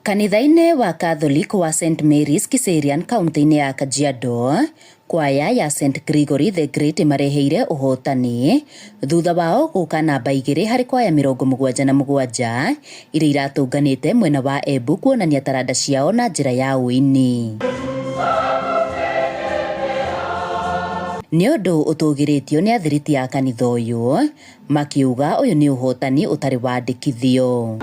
Kanitha-inĩ wa Catholic wa St.Marys Kiserian kaunti-inĩ ya Kajiado, kwaya ya St. Gregory the Great mareheire ũhotani thutha wao gũka namba 2 harĩ kwaya 77 iria iratũnganĩte mwena wa Embu kuonania taranda ciao na njĩra ya ũini. Nĩ ũndũ ũtũgĩrĩtio nĩ athiriti ya kanitha ũyũ, makiuga ũyũ nĩ ũhotani ũtarĩ wandĩkithio.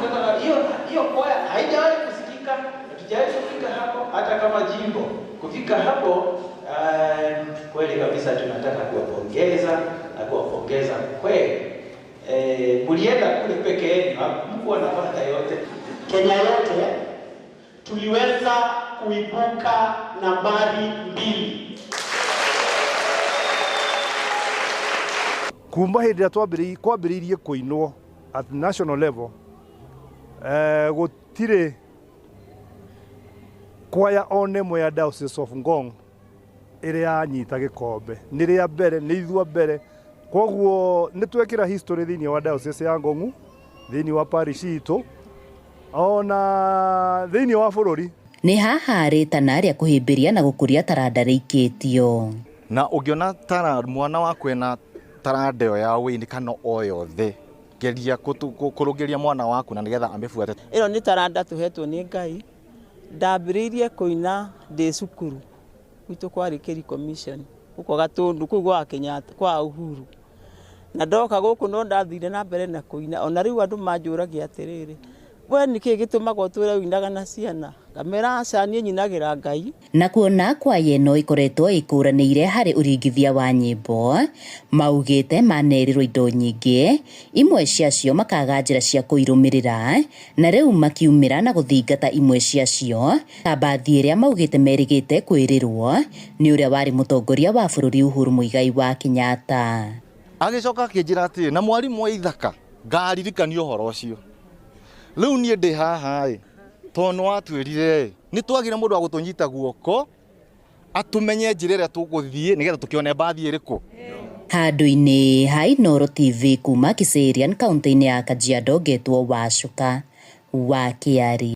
Hata kama jimbo kufika hapo, kweli kabisa tunataka kuwapongeza na kuwapongeza kweli. Mulienda kule peke yenu, mko nafanya yote. Kenya yote tuliweza kuibuka nambari 2. Kumba hĩndĩ ĩrĩa kwambĩrĩirie kũinwo at national level, gũtirĩ kwaya one mwe ya Diocese of Ngong ĩrĩa yanyita gĩkombe. Nĩ rĩa mbere, nĩ ithua mbere. Koguo nĩ twekĩra history thĩinĩ wa Diocese ya Ngong, thĩinĩ wa parish itũ, ona thĩinĩ wa bũrũri. Nĩ haha rĩtana rĩa kũhĩmbĩria na gũkũria taranda rĩikĩtio. Na ũngĩona mwana waku ena taranda ĩyo ya ũini kana o yothe, geria kũrũngĩria mwana waku na nĩgetha amĩbuate. Ĩno nĩ taranda tũhetwo nĩ Ngai. Ndambĩrĩirie kũina ndĩ cukuru gwitũ kwarĩ Kĩri Commission gũkũ Gatũndũ kũu gwa Kenyatta kwa Uhuru, na ndoka gũkũ no ndathire na mbere na kũina. Ona rĩu andũ manjũragia atĩrĩrĩ, we nĩkĩ gĩtũmaga ũtũre wĩinaga na ciana? Ngamera aca niĩ nyinagĩra Ngai. Na kuona kwaya ĩno ĩkoretwo ĩkũranĩire harĩ ũringithia wa nyĩmbo, maugĩte manerirwo indo nyingĩ, imwe ciacio makaga njĩra cia kũirũmĩrĩra, na rĩu makiumĩra na gũthingata imwe ciacio, ta bathi ĩrĩa maugĩte merĩgĩte kwĩrĩrwo nĩ ũrĩa warĩ mũtongoria wa bũrũri Uhuru Muigai wa Kenyatta. Agĩcoka akĩnjĩra atĩ na mwarimũ wa ithaka ngaririkania ũhoro ũcio. Rĩu niĩ ndĩ haha tondũ watwĩrire nĩ twagĩre mũndũ wa gũtũnyita guoko atũmenye njĩra ĩrĩa tũgũthiĩ nĩgetha tũkĩone bathi ĩrĩkũ. Handũ-inĩ ha Inooro TV kuma Kiserian kaunti-inĩ ya Kajiado, ngetwo Wacuka wa Kĩari.